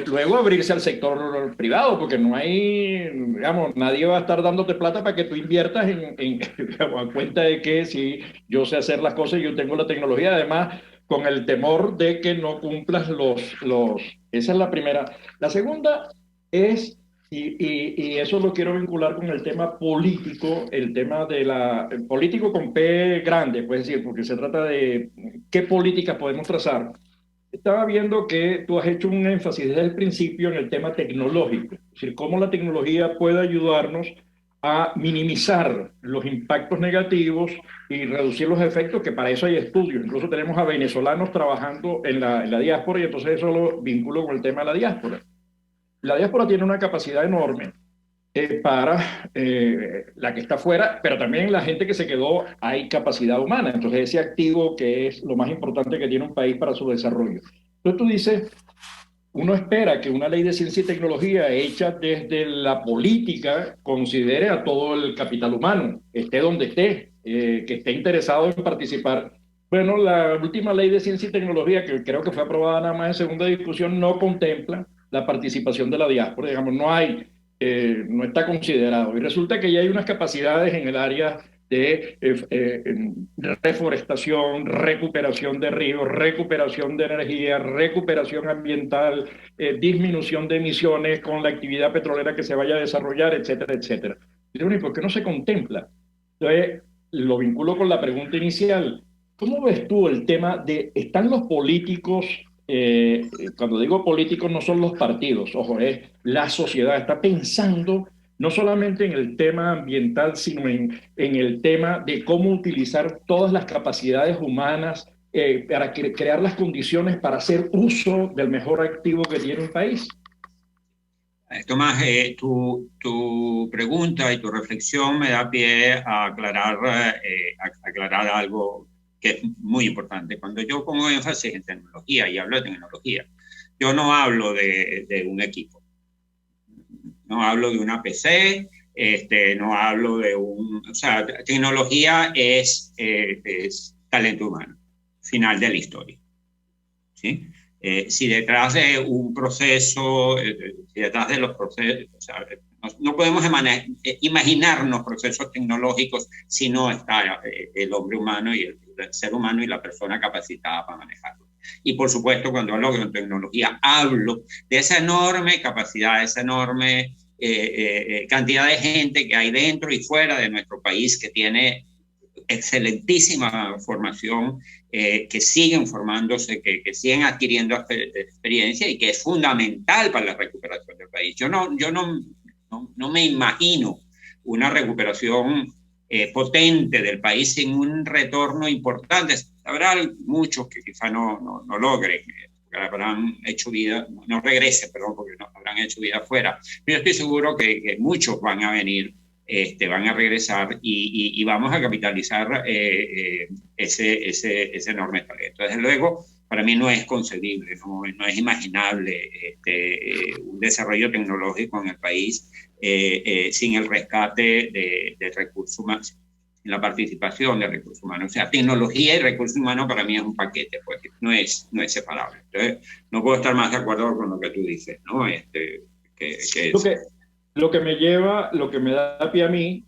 Speaker 2: luego abrirse al sector privado, porque no hay, digamos, nadie va a estar dándote plata para que tú inviertas digamos, a cuenta de que si yo sé hacer las cosas, yo tengo la tecnología, además, con el temor de que no cumplas Esa es la primera. La segunda es y eso lo quiero vincular con el tema político, el tema el político con P grande, puedes decir, porque se trata de qué políticas podemos trazar. Estaba viendo que tú has hecho un énfasis desde el principio en el tema tecnológico, es decir, cómo la tecnología puede ayudarnos a minimizar los impactos negativos y reducir los efectos, que para eso hay estudios. Incluso tenemos a venezolanos trabajando en la diáspora, y entonces eso lo vinculo con el tema de la diáspora. La diáspora tiene una capacidad enorme para la que está afuera, pero también la gente que se quedó, hay capacidad humana. Entonces, ese activo que es lo más importante que tiene un país para su desarrollo. Entonces, tú dices, uno espera que una ley de ciencia y tecnología hecha desde la política considere a todo el capital humano, esté donde esté, que esté interesado en participar. Bueno, la última ley de ciencia y tecnología, que creo que fue aprobada nada más en segunda discusión, no contempla la participación de la diáspora, digamos, no está considerado. Y resulta que ya hay unas capacidades en el área de reforestación, recuperación de ríos, recuperación de energía, recuperación ambiental, disminución de emisiones con la actividad petrolera que se vaya a desarrollar, etcétera, etcétera. ¿Y por qué no se contempla? Entonces, lo vinculo con la pregunta inicial. ¿Cómo ves tú el tema de, están los políticos, cuando digo políticos no son los partidos, ojo, es la sociedad, está pensando no solamente en el tema ambiental, sino en el tema de cómo utilizar todas las capacidades humanas para crear las condiciones para hacer uso del mejor activo que tiene un país?
Speaker 3: Tomás, tu pregunta y tu reflexión me da pie a aclarar algo que es muy importante. Cuando yo pongo énfasis en tecnología y hablo de tecnología, yo no hablo de un equipo, no hablo de una PC, no hablo de un... O sea, tecnología es talento humano, final de la historia, ¿sí? Si detrás de un proceso, si detrás de los procesos, o sea, no podemos imaginarnos procesos tecnológicos si no está el hombre humano y el ser humano y la persona capacitada para manejarlo. Y por supuesto, cuando hablo de tecnología, hablo de esa enorme capacidad, esa enorme cantidad de gente que hay dentro y fuera de nuestro país que tiene excelentísima formación, que siguen formándose, que siguen adquiriendo experiencia y que es fundamental para la recuperación del país. Yo no me imagino una recuperación potente del país sin un retorno importante. Habrá muchos que quizá no logren, habrán hecho vida, no regresen, perdón, porque no habrán hecho vida afuera. Pero yo estoy seguro que muchos van a venir, van a regresar y vamos a capitalizar ese enorme talento. Desde luego, para mí no es concebible, no es imaginable un desarrollo tecnológico en el país sin el rescate de recursos humanos, sin la participación de recursos humanos. O sea, tecnología y recursos humanos para mí es un paquete, pues no es separable. Entonces, no puedo estar más de acuerdo con lo que tú dices, ¿no?
Speaker 2: Lo que me da pie a mí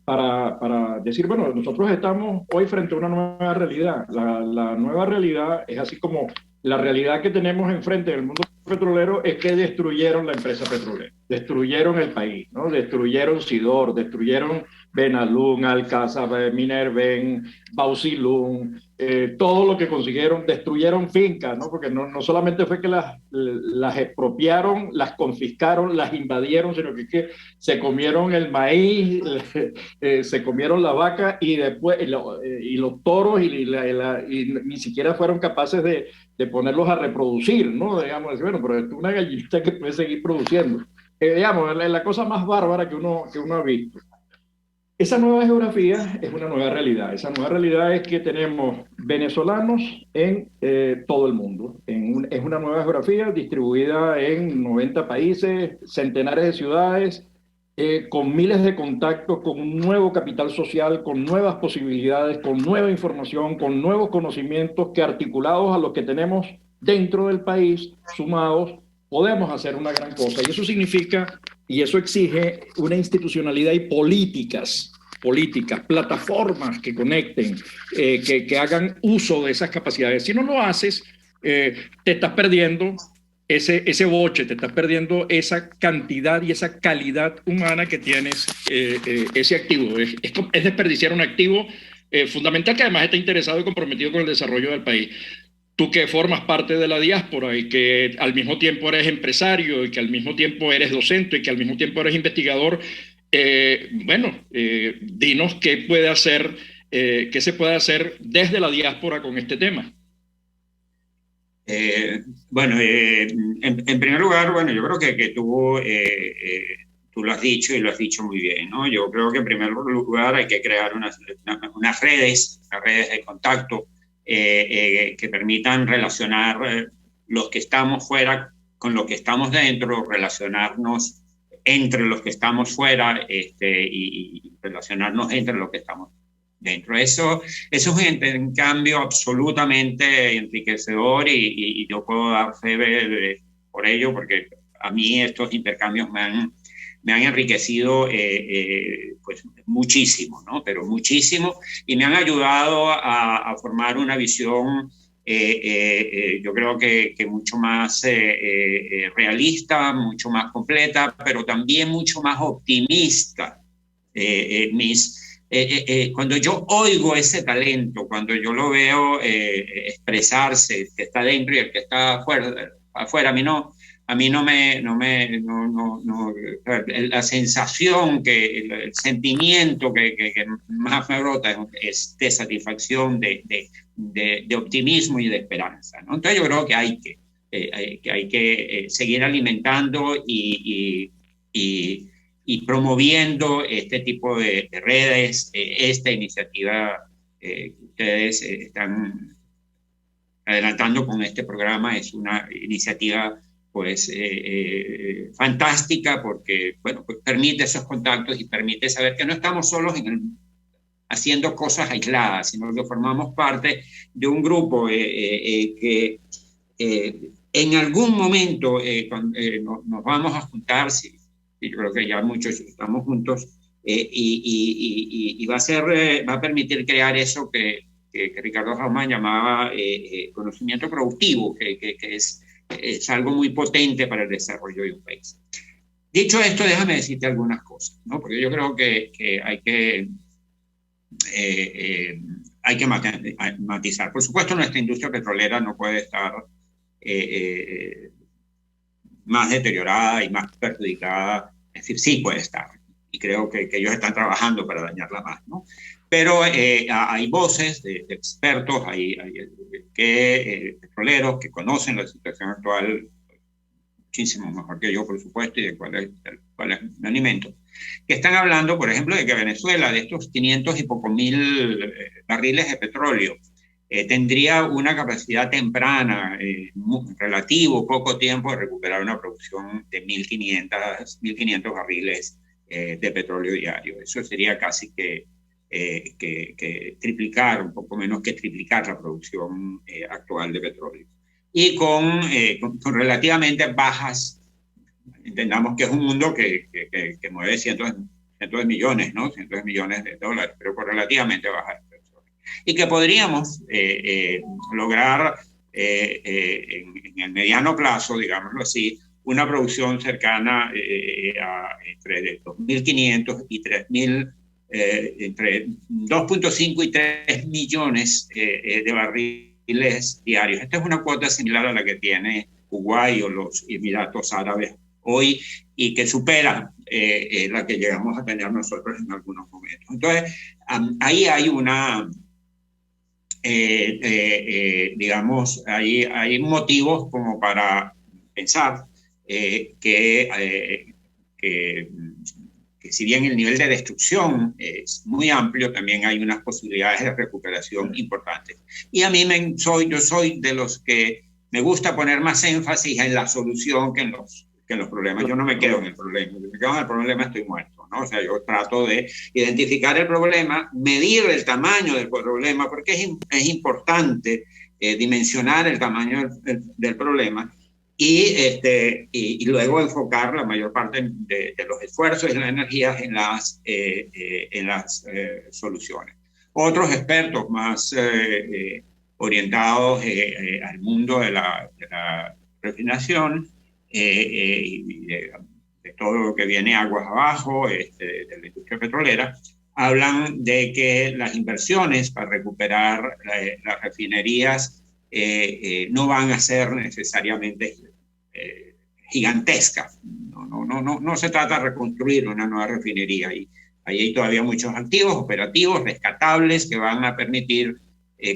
Speaker 2: para decir, bueno, nosotros estamos hoy frente a una nueva realidad. La nueva realidad es así como la realidad que tenemos enfrente del mundo petrolero es que destruyeron la empresa petrolera, destruyeron el país, ¿no? Destruyeron Sidor, destruyeron Benalún, Alcázar, Minerven, Bausilún, todo lo que consiguieron, destruyeron fincas, ¿no? Porque no solamente fue que las expropiaron, las confiscaron, las invadieron, sino que se comieron el maíz, se comieron la vaca y después y los toros y ni siquiera fueron capaces de ponerlos a reproducir, ¿no? Digamos, bueno, pero es una gallinita que puede seguir produciendo. Digamos, es la cosa más bárbara que uno ha visto. Esa nueva geografía es una nueva realidad. Esa nueva realidad es que tenemos venezolanos en todo el mundo. Es una nueva geografía distribuida en 90 países, centenares de ciudades, con miles de contactos, con un nuevo capital social, con nuevas posibilidades, con nueva información, con nuevos conocimientos que articulados a los que tenemos dentro del país, sumados, podemos hacer una gran cosa. Y eso significa, y eso exige una institucionalidad y políticas, plataformas que conecten, que hagan uso de esas capacidades. Si no lo haces, te estás perdiendo ese boche, te estás perdiendo esa cantidad y esa calidad humana que tienes ese activo. Es desperdiciar un activo fundamental que además está interesado y comprometido con el desarrollo del país. Tú que formas parte de la diáspora y que al mismo tiempo eres empresario y que al mismo tiempo eres docente y que al mismo tiempo eres investigador, dinos qué se puede hacer desde la diáspora con este tema.
Speaker 3: En primer lugar, bueno, yo creo que tú lo has dicho y lo has dicho muy bien, ¿no? Yo creo que en primer lugar hay que crear unas redes de contacto que permitan relacionar los que estamos fuera con los que estamos dentro, relacionarnos entre los que estamos fuera y relacionarnos entre los que estamos dentro. Eso es un cambio absolutamente enriquecedor y yo puedo dar fe por ello, porque a mí estos intercambios me han enriquecido pues muchísimo, ¿no? Pero muchísimo, y me han ayudado a formar una visión yo creo que mucho más realista, mucho más completa, pero también mucho más optimista. Cuando yo oigo ese talento, cuando yo lo veo expresarse, el que está dentro y el que está afuera, a mí la sensación, el sentimiento que más me brota es de satisfacción, de optimismo y de esperanza, ¿no? Entonces yo creo que hay que seguir alimentando y promoviendo este tipo de redes, esta iniciativa ustedes están adelantando con este programa. Es una iniciativa pues fantástica, porque bueno, pues permite esos contactos y permite saber que no estamos solos haciendo cosas aisladas, sino que formamos parte de un grupo que en algún momento nos vamos a juntar, y yo creo que ya muchos estamos juntos, y va a permitir crear eso que Ricardo Hausmann llamaba conocimiento productivo, que es algo muy potente para el desarrollo de un país. Dicho esto, déjame decirte algunas cosas, ¿no? Porque yo creo que hay que matizar. Por supuesto, nuestra industria petrolera no puede estar más deteriorada y más perjudicada. Es decir, sí puede estar, y creo que ellos están trabajando para dañarla más, ¿no? Pero hay voces de expertos, hay petroleros que conocen la situación actual muchísimo mejor que yo, por supuesto, y de cuál es mi alimento, que están hablando, por ejemplo, de que Venezuela, de estos 500 y poco mil barriles de petróleo, tendría una capacidad temprana, relativo, poco tiempo, de recuperar una producción de 1.500 barriles de petróleo diario. Eso sería casi que triplicar, un poco menos que triplicar la producción actual de petróleo. Y con relativamente bajas, entendamos que es un mundo que mueve cientos de millones, ¿no? Cientos de millones de dólares, pero con relativamente bajas. Y que podríamos lograr en el mediano plazo, digámoslo así, una producción cercana a entre 2.500 y 3.000, entre 2.5 y 3 millones de barriles diarios. Esta es una cuota similar a la que tiene Kuwait o los Emiratos Árabes hoy, y que supera la que llegamos a tener nosotros en algunos momentos. Entonces, ahí hay una... digamos, hay motivos como para pensar que si bien el nivel de destrucción es muy amplio, también hay unas posibilidades de recuperación importantes. Y a mí yo soy de los que me gusta poner más énfasis en la solución que en los problemas. Yo no me quedo en el problema. Si me quedo en el problema, estoy muerto, ¿no? O sea, yo trato de identificar el problema, medir el tamaño del problema, porque es importante dimensionar el tamaño del problema y luego enfocar la mayor parte de los esfuerzos y las energías en las soluciones. Otros expertos más orientados al mundo de la refinación, de todo lo que viene aguas abajo, de la industria petrolera, hablan de que las inversiones para recuperar las refinerías no van a ser necesariamente gigantescas. No se trata de reconstruir una nueva refinería. Y ahí hay todavía muchos activos operativos rescatables que van a permitir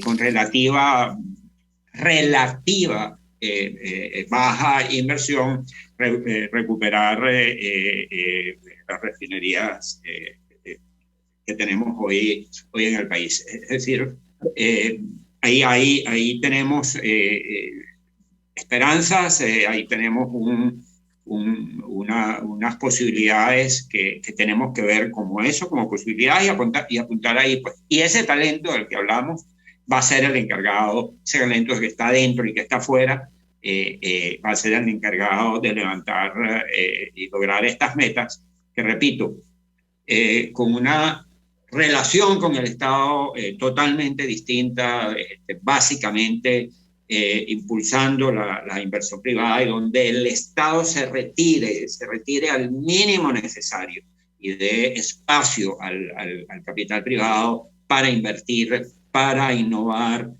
Speaker 3: con relativa baja inversión recuperar las refinerías que tenemos hoy en el país. Es decir, ahí tenemos esperanzas, ahí tenemos unas posibilidades que tenemos que ver como eso, como posibilidades, y apuntar ahí. Pues. Y ese talento del que hablamos va a ser el encargado, ese talento que está dentro y que está afuera, va a ser el encargado de levantar y lograr estas metas, que repito, con una relación con el Estado totalmente distinta, básicamente impulsando la inversión privada, y donde el Estado se retire al mínimo necesario y dé espacio al capital privado para invertir, para innovar,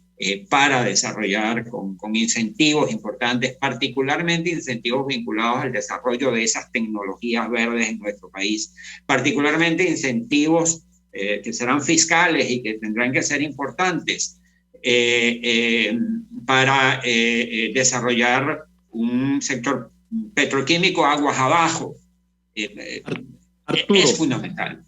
Speaker 3: para desarrollar con incentivos importantes, particularmente incentivos vinculados al desarrollo de esas tecnologías verdes en nuestro país, particularmente incentivos que serán fiscales y que tendrán que ser importantes para desarrollar un sector petroquímico aguas abajo. Es fundamental.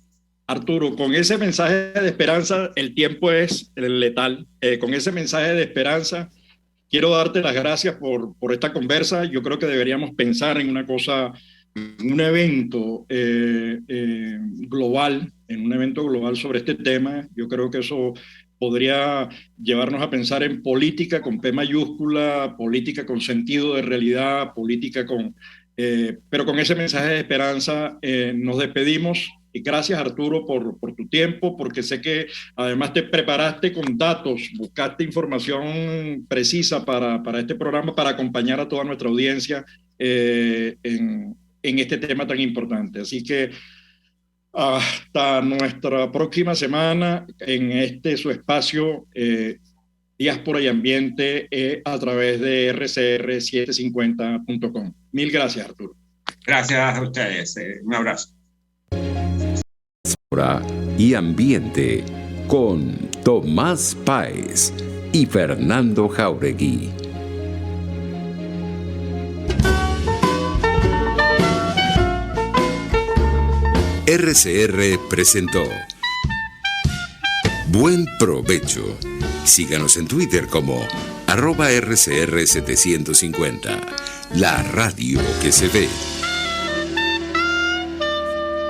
Speaker 2: Arturo, con ese mensaje de esperanza, el tiempo es letal. Con ese mensaje de esperanza, quiero darte las gracias por esta conversa. Yo creo que deberíamos pensar en una cosa, en un evento global, sobre este tema. Yo creo que eso podría llevarnos a pensar en política con P mayúscula, política con sentido de realidad, pero con ese mensaje de esperanza nos despedimos. Y gracias, Arturo, por tu tiempo, porque sé que además te preparaste con datos, buscaste información precisa para este programa, para acompañar a toda nuestra audiencia en este tema tan importante. Así que hasta nuestra próxima semana en su espacio Diáspora y Ambiente a través de rcr750.com. Mil gracias, Arturo.
Speaker 3: Gracias a ustedes. Un abrazo.
Speaker 1: Y Ambiente con Tomás Páez y Fernando Jáuregui. RCR presentó Buen Provecho. Síganos en Twitter como @RCR750, la radio que se ve.